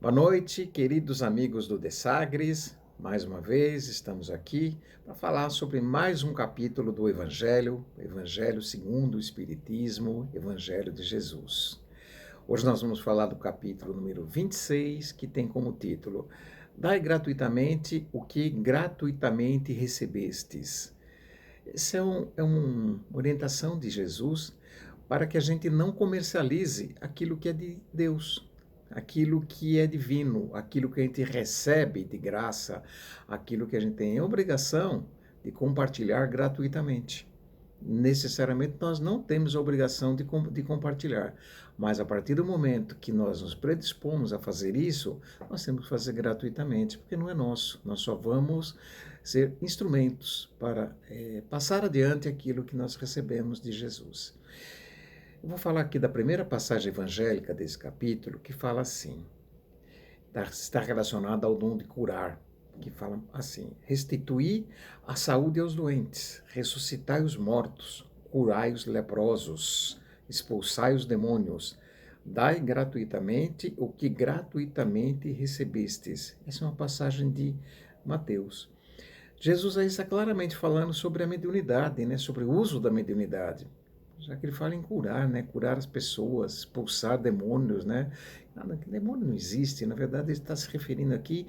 Boa noite, queridos amigos do The Sagres. Mais uma vez estamos aqui para falar sobre mais um capítulo do Evangelho, o Evangelho segundo o Espiritismo, Evangelho de Jesus. Hoje nós vamos falar do capítulo número 26, que tem como título Dai gratuitamente o que gratuitamente recebestes. Essa é uma orientação de Jesus para que a gente não comercialize aquilo que é de Deus, aquilo que é divino, aquilo que a gente recebe de graça, aquilo que a gente tem a obrigação de compartilhar gratuitamente. Necessariamente nós não temos a obrigação de compartilhar, mas a partir do momento que nós nos predispomos a fazer isso, nós temos que fazer gratuitamente, porque não é nosso, nós só vamos ser instrumentos para passar adiante aquilo que nós recebemos de Jesus. Eu vou falar aqui da primeira passagem evangélica desse capítulo, que fala assim, está relacionada ao dom de curar, que fala assim: restituir a saúde aos doentes, ressuscitai os mortos, curai os leprosos, expulsai os demônios, dai gratuitamente o que gratuitamente recebestes. Essa é uma passagem de Mateus. Jesus aí está claramente falando sobre a mediunidade, né? Sobre o uso da mediunidade. Já que ele fala em curar, né? Curar as pessoas, expulsar demônios, né? Nada, demônio não existe, na verdade ele está se referindo aqui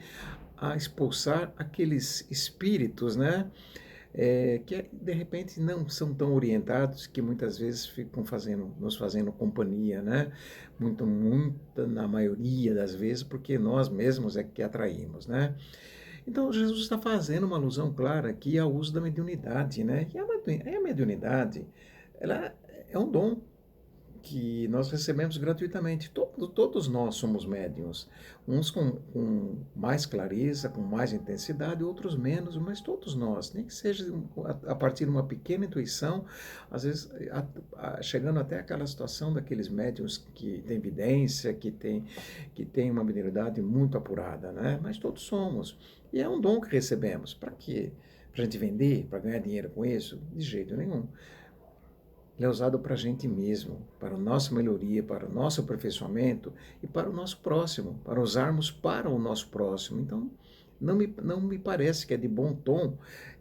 a expulsar aqueles espíritos, né? Que de repente não são tão orientados, que muitas vezes ficam nos fazendo companhia, né? Muita, na maioria das vezes, porque nós mesmos é que atraímos, né? Então, Jesus está fazendo uma alusão clara aqui ao uso da mediunidade, né? E a mediunidade, ela é um dom que nós recebemos gratuitamente. Todos nós somos médiuns, uns com mais clareza, com mais intensidade, outros menos, mas todos nós, nem que seja a partir de uma pequena intuição, às vezes chegando até aquela situação daqueles médiuns que têm evidência, que tem uma mediunidade muito apurada, né? Mas todos somos. E é um dom que recebemos. Para quê? Para a gente vender, para ganhar dinheiro com isso? De jeito nenhum. Ele é usado para a gente mesmo, para a nossa melhoria, para o nosso aperfeiçoamento e para o nosso próximo, para usarmos para o nosso próximo. Então, não me parece que é de bom tom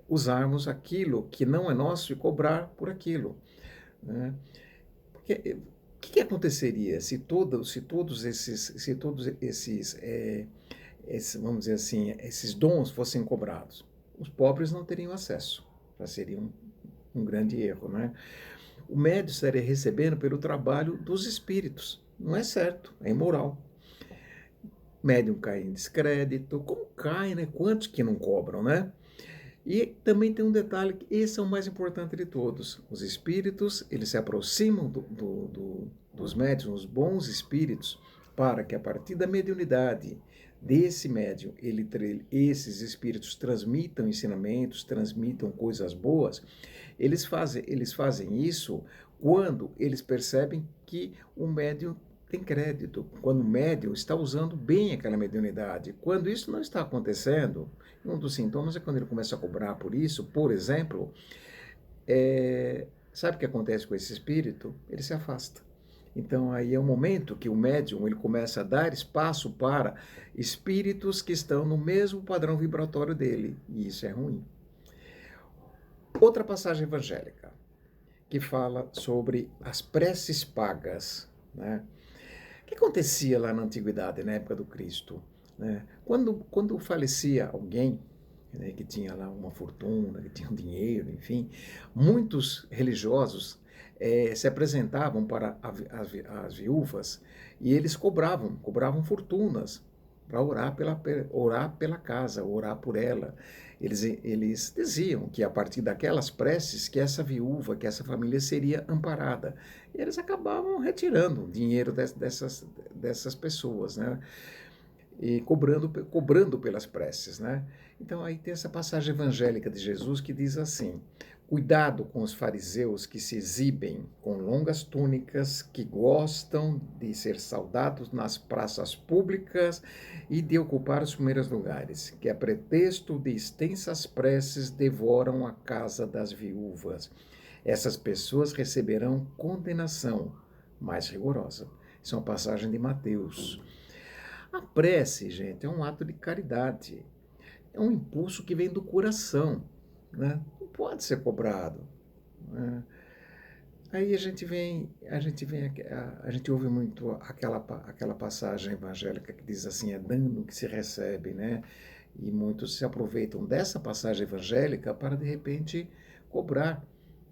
usarmos aquilo que não é nosso e cobrar por aquilo, né? Porque o que aconteceria se todos esses, vamos dizer assim, esses dons fossem cobrados? Os pobres não teriam acesso, já seria um grande erro, né? O médium estaria recebendo pelo trabalho dos espíritos. Não é certo, é imoral. Médium cai em descrédito, como cai, né? Quantos que não cobram, né? E também tem um detalhe, que esse é o mais importante de todos. Os espíritos, eles se aproximam dos médiums, os bons espíritos, para que a partir da mediunidade desse médium, esses espíritos transmitam ensinamentos, transmitam coisas boas. Eles fazem isso quando eles percebem que o médium tem crédito, quando o médium está usando bem aquela mediunidade. Quando isso não está acontecendo, um dos sintomas é quando ele começa a cobrar por isso. Por exemplo, sabe o que acontece com esse espírito? Ele se afasta. Então aí é o momento que o médium ele começa a dar espaço para espíritos que estão no mesmo padrão vibratório dele, e isso é ruim. Outra passagem evangélica que fala sobre as preces pagas, né? O que acontecia lá na antiguidade, na época do Cristo, né? Quando falecia alguém, né, que tinha lá uma fortuna, que tinha um dinheiro, enfim, muitos religiosos se apresentavam para as viúvas e eles cobravam fortunas para orar pela casa, orar por ela. Eles diziam que a partir daquelas preces que essa viúva, que essa família seria amparada. E eles acabavam retirando dinheiro dessas pessoas, né? E cobrando pelas preces, né? Então aí tem essa passagem evangélica de Jesus que diz assim: cuidado com os fariseus que se exibem com longas túnicas, que gostam de ser saudados nas praças públicas e de ocupar os primeiros lugares, que a pretexto de extensas preces devoram a casa das viúvas. Essas pessoas receberão condenação mais rigorosa. Isso é uma passagem de Mateus. A prece, gente, é um ato de caridade. É um impulso que vem do coração, né? Não pode ser cobrado, né? Aí a gente ouve muito aquela passagem evangélica que diz assim, é dando que se recebe, né? E muitos se aproveitam dessa passagem evangélica para, de repente, cobrar.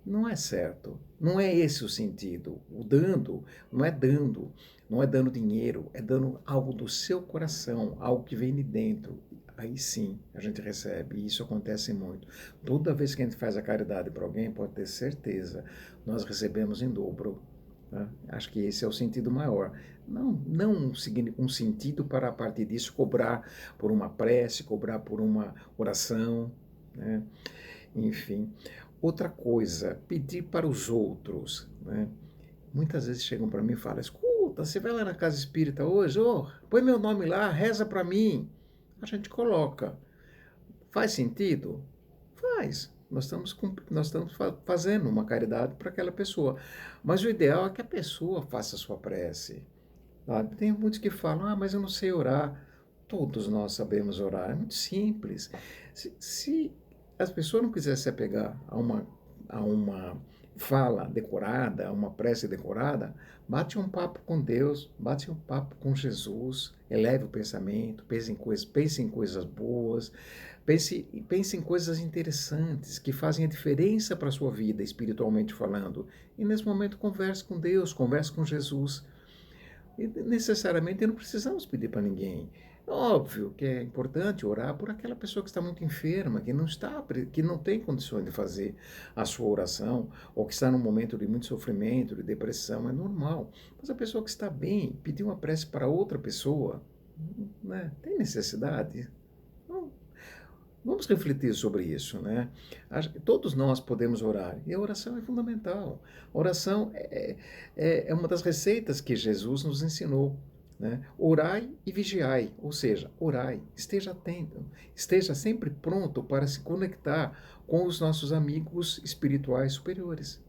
Não é certo. Não é esse o sentido. O dando não é dando dinheiro, é dando algo do seu coração, algo que vem de dentro. Aí sim a gente recebe, e isso acontece muito. Toda vez que a gente faz a caridade para alguém, pode ter certeza, nós recebemos em dobro. Tá? Acho que esse é o sentido maior. Não um sentido para, a partir disso, cobrar por uma prece, cobrar por uma oração, né? Enfim. Outra coisa, pedir para os outros, né? Muitas vezes chegam para mim e falam, escuta, você vai lá na casa espírita hoje? Oh, põe meu nome lá, reza para mim. A gente coloca. Faz sentido? Faz. Nós estamos fazendo uma caridade para aquela pessoa. Mas o ideal é que a pessoa faça a sua prece. Sabe? Tem muitos que falam, mas eu não sei orar. Todos nós sabemos orar. É muito simples. Se as pessoas não quiserem se apegar a uma fala decorada, a uma prece decorada, bate um papo com Deus, bate um papo com Jesus, eleve o pensamento, pense em coisas boas, pense em coisas interessantes que fazem a diferença para a sua vida, espiritualmente falando. E nesse momento converse com Deus, converse com Jesus. E necessariamente não precisamos pedir para ninguém. Óbvio que é importante orar por aquela pessoa que está muito enferma, que não tem condições de fazer a sua oração, ou que está num momento de muito sofrimento, de depressão, é normal. Mas a pessoa que está bem, pedir uma prece para outra pessoa, né, tem necessidade? Não. Vamos refletir sobre isso, né? Todos nós podemos orar, e a oração é fundamental. A oração é uma das receitas que Jesus nos ensinou, né? Orai e vigiai, ou seja, orai, esteja atento, esteja sempre pronto para se conectar com os nossos amigos espirituais superiores,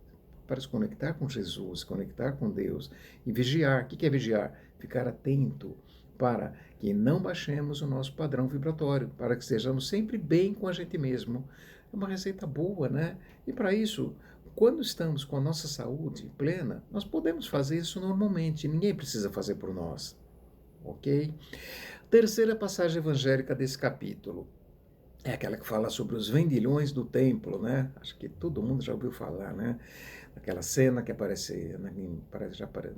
para se conectar com Jesus, se conectar com Deus e vigiar. O que é vigiar? Ficar atento para que não baixemos o nosso padrão vibratório, para que estejamos sempre bem com a gente mesmo. É uma receita boa, né? E para isso, quando estamos com a nossa saúde plena, nós podemos fazer isso normalmente, ninguém precisa fazer por nós, ok? Terceira passagem evangélica desse capítulo é aquela que fala sobre os vendilhões do templo, né? Acho que todo mundo já ouviu falar, né? Aquela cena que aparece,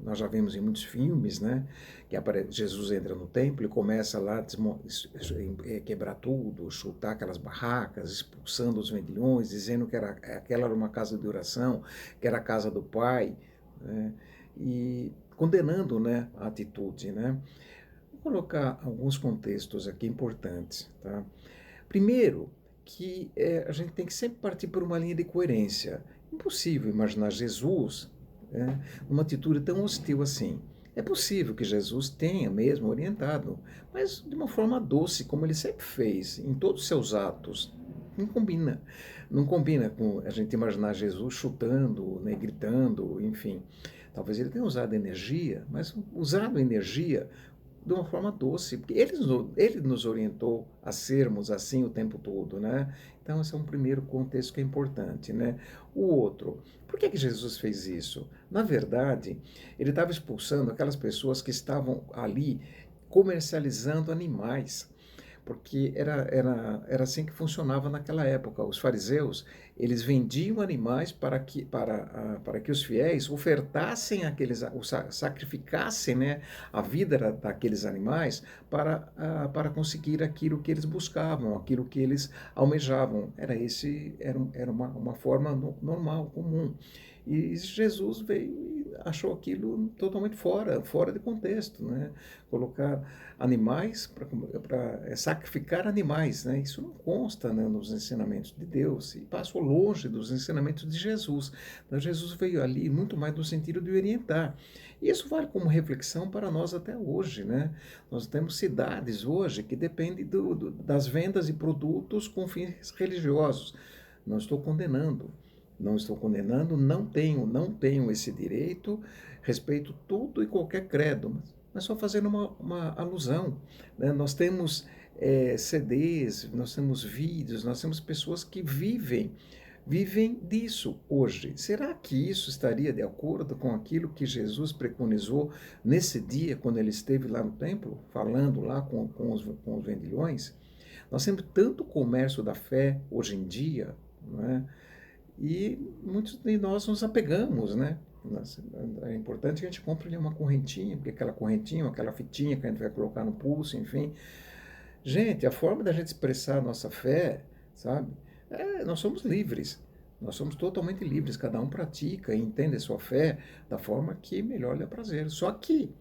nós já vimos em muitos filmes, né? Que Jesus entra no templo e começa lá a quebrar tudo, chutar aquelas barracas, expulsando os vendilhões, dizendo que aquela era uma casa de oração, que era a casa do Pai, né? E condenando, né, a atitude, né? Vou colocar alguns contextos aqui importantes, tá? Primeiro, que a gente tem que sempre partir por uma linha de coerência. Impossível imaginar Jesus, numa atitude tão hostil assim. É possível que Jesus tenha mesmo orientado, mas de uma forma doce, como ele sempre fez, em todos os seus atos. Não combina. Não combina com a gente imaginar Jesus chutando, né, gritando, enfim. Talvez ele tenha usado energia, mas usado energia de uma forma doce, porque ele nos orientou a sermos assim o tempo todo, né? Então, esse é um primeiro contexto que é importante, né? O outro, por que Jesus fez isso? Na verdade, ele estava expulsando aquelas pessoas que estavam ali comercializando animais, porque era assim que funcionava naquela época. Os fariseus, eles vendiam animais para que os fiéis ofertassem sacrificassem, né, a vida daqueles animais para conseguir aquilo que eles buscavam, aquilo que eles almejavam. Era uma forma normal, comum. E Jesus veio e achou aquilo totalmente fora de contexto, né? Colocar animais para sacrificar animais, né? Isso não consta, né, nos ensinamentos de Deus e passou longe dos ensinamentos de Jesus. Então, Jesus veio ali muito mais no sentido de orientar. E isso vale como reflexão para nós até hoje, né? Nós temos cidades hoje que dependem das vendas de produtos com fins religiosos. Não estou condenando. Não estou condenando, não tenho esse direito, respeito todo e qualquer credo, mas só fazendo uma alusão, né? Nós temos CDs, nós temos vídeos, nós temos pessoas que vivem disso hoje. Será que isso estaria de acordo com aquilo que Jesus preconizou nesse dia, quando ele esteve lá no templo, falando lá com os vendilhões? Nós temos tanto comércio da fé hoje em dia, não é? E muitos de nós nos apegamos, né? É importante que a gente compre ali uma correntinha, porque aquela correntinha, aquela fitinha que a gente vai colocar no pulso, enfim. Gente, a forma da gente expressar a nossa fé, sabe? Nós somos livres. Nós somos totalmente livres. Cada um pratica e entende a sua fé da forma que melhor lhe prazer. Só que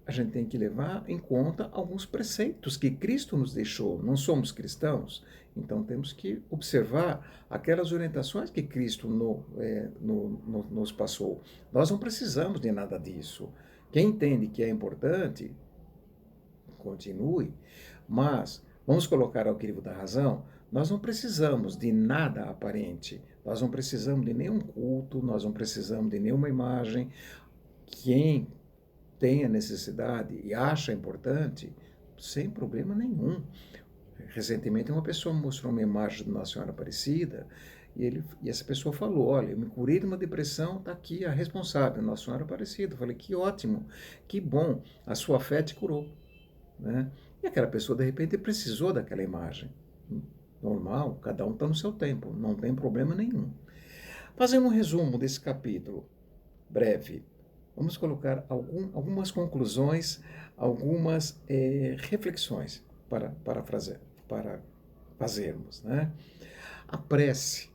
a gente tem que levar em conta alguns preceitos que Cristo nos deixou. Não somos cristãos, então temos que observar aquelas orientações que Cristo nos passou. Nós não precisamos de nada disso. Quem entende que é importante, continue, mas vamos colocar ao crivo da razão, nós não precisamos de nada aparente, nós não precisamos de nenhum culto, nós não precisamos de nenhuma imagem. Quem tem a necessidade e acha importante, sem problema nenhum. Recentemente, uma pessoa me mostrou uma imagem de Nossa Senhora Aparecida e essa pessoa falou: olha, eu me curei de uma depressão, está aqui a responsável, Nossa Senhora Aparecida. Eu falei: que ótimo, que bom, a sua fé te curou. Né? E aquela pessoa, de repente, precisou daquela imagem. Normal, cada um está no seu tempo, não tem problema nenhum. Fazendo um resumo desse capítulo, breve, vamos colocar algumas conclusões, algumas reflexões para fazermos. Né? A prece,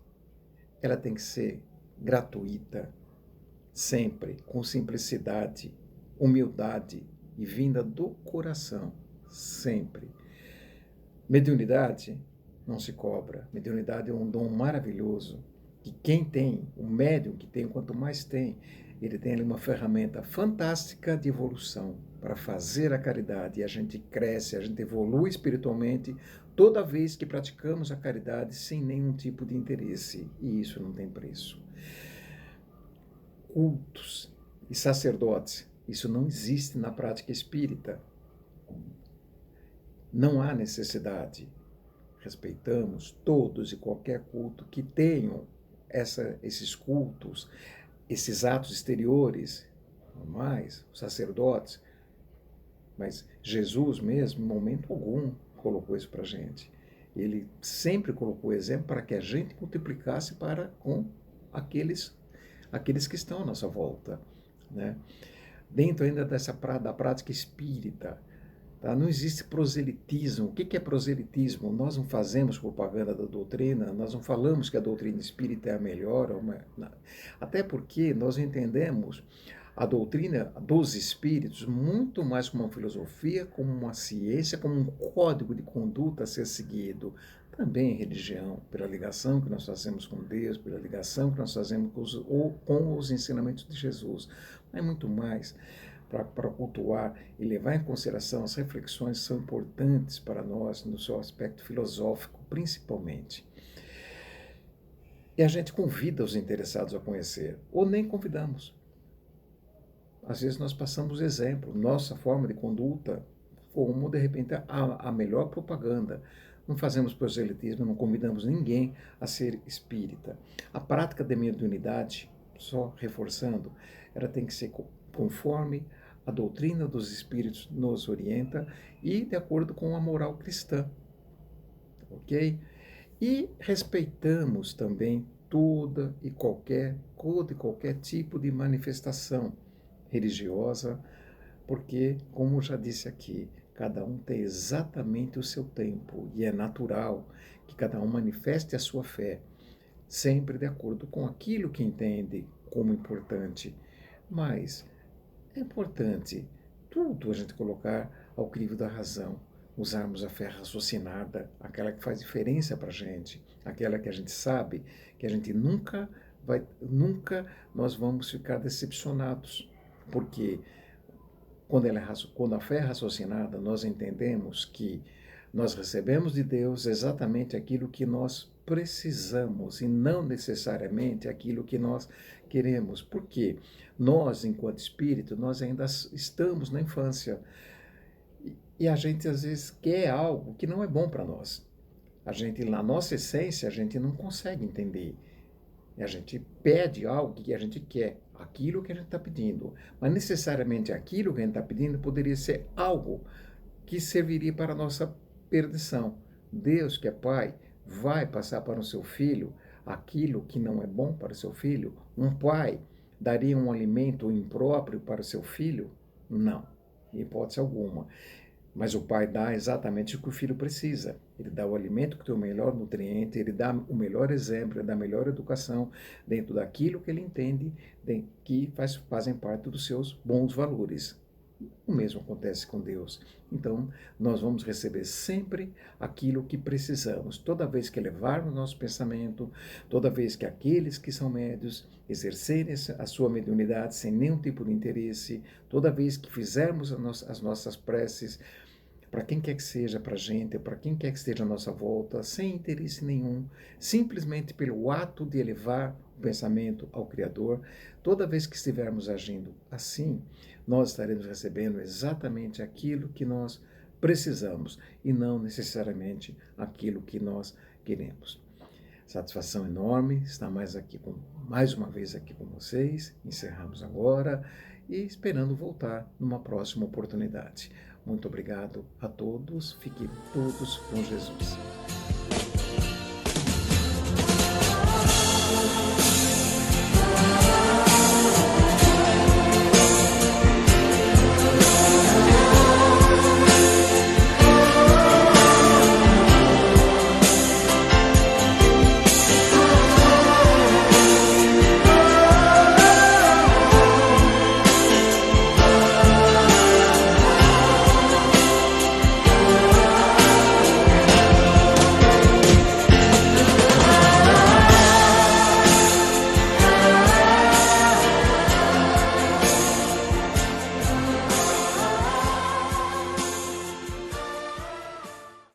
ela tem que ser gratuita, sempre, com simplicidade, humildade e vinda do coração, sempre. Mediunidade não se cobra. Mediunidade é um dom maravilhoso, que quem tem, o médium que tem, quanto mais tem, ele tem ali uma ferramenta fantástica de evolução para fazer a caridade. E a gente cresce, a gente evolui espiritualmente toda vez que praticamos a caridade sem nenhum tipo de interesse. E isso não tem preço. Cultos e sacerdotes, isso não existe na prática espírita. Não há necessidade. Respeitamos todos e qualquer culto que tenham esses cultos, esses atos exteriores, normais, os sacerdotes, mas Jesus mesmo, em momento algum, colocou isso para a gente. Ele sempre colocou exemplo para que a gente multiplicasse com aqueles que estão à nossa volta. Né? Dentro ainda da prática espírita, tá? Não existe proselitismo. O que é proselitismo? Nós não fazemos propaganda da doutrina, nós não falamos que a doutrina espírita é a melhor. Até porque nós entendemos a doutrina dos espíritos muito mais como uma filosofia, como uma ciência, como um código de conduta a ser seguido. Também religião, pela ligação que nós fazemos com Deus, pela ligação que nós fazemos com os ensinamentos de Jesus. Mas muito mais para cultuar e levar em consideração as reflexões que são importantes para nós no seu aspecto filosófico, principalmente. E a gente convida os interessados a conhecer, ou nem convidamos. Às vezes nós passamos exemplo, nossa forma de conduta, como de repente a melhor propaganda. Não fazemos proselitismo, não convidamos ninguém a ser espírita. A prática da mediunidade, só reforçando, ela tem que ser conforme a doutrina dos espíritos nos orienta e de acordo com a moral cristã. Ok? E respeitamos também todo e qualquer tipo de manifestação religiosa, porque, como já disse aqui, cada um tem exatamente o seu tempo e é natural que cada um manifeste a sua fé, sempre de acordo com aquilo que entende como importante. Mas é importante tudo a gente colocar ao crivo da razão, usarmos a fé raciocinada, aquela que faz diferença para a gente, aquela que a gente sabe que a gente nunca nós vamos ficar decepcionados, porque quando a fé é raciocinada, nós entendemos que Nós recebemos de Deus exatamente aquilo que nós precisamos e não necessariamente aquilo que nós queremos. Por quê? Nós, enquanto espírito, nós ainda estamos na infância e a gente às vezes quer algo que não é bom para nós. A gente, na nossa essência, a gente não consegue entender. A gente pede algo que a gente quer, aquilo que a gente está pedindo. Mas necessariamente aquilo que a gente está pedindo poderia ser algo que serviria para a nossa perdição. Deus, que é Pai, vai passar para o seu filho aquilo que não é bom para o seu filho? Um pai daria um alimento impróprio para o seu filho? Não, em hipótese alguma. Mas o pai dá exatamente o que o filho precisa. Ele dá o alimento que tem o melhor nutriente, ele dá o melhor exemplo, ele dá a melhor educação dentro daquilo que ele entende que fazem parte dos seus bons valores. O mesmo acontece com Deus. Então, nós vamos receber sempre aquilo que precisamos. Toda vez que elevarmos nosso pensamento, toda vez que aqueles que são médios exercerem a sua mediunidade sem nenhum tipo de interesse, toda vez que fizermos as nossas preces, para quem quer que seja, para a gente, para quem quer que esteja à nossa volta, sem interesse nenhum, simplesmente pelo ato de elevar o pensamento ao Criador, toda vez que estivermos agindo assim, nós estaremos recebendo exatamente aquilo que nós precisamos e não necessariamente aquilo que nós queremos. Satisfação enorme estar mais uma vez aqui com vocês. Encerramos agora e esperando voltar numa próxima oportunidade. Muito obrigado a todos. Fiquem todos com Jesus.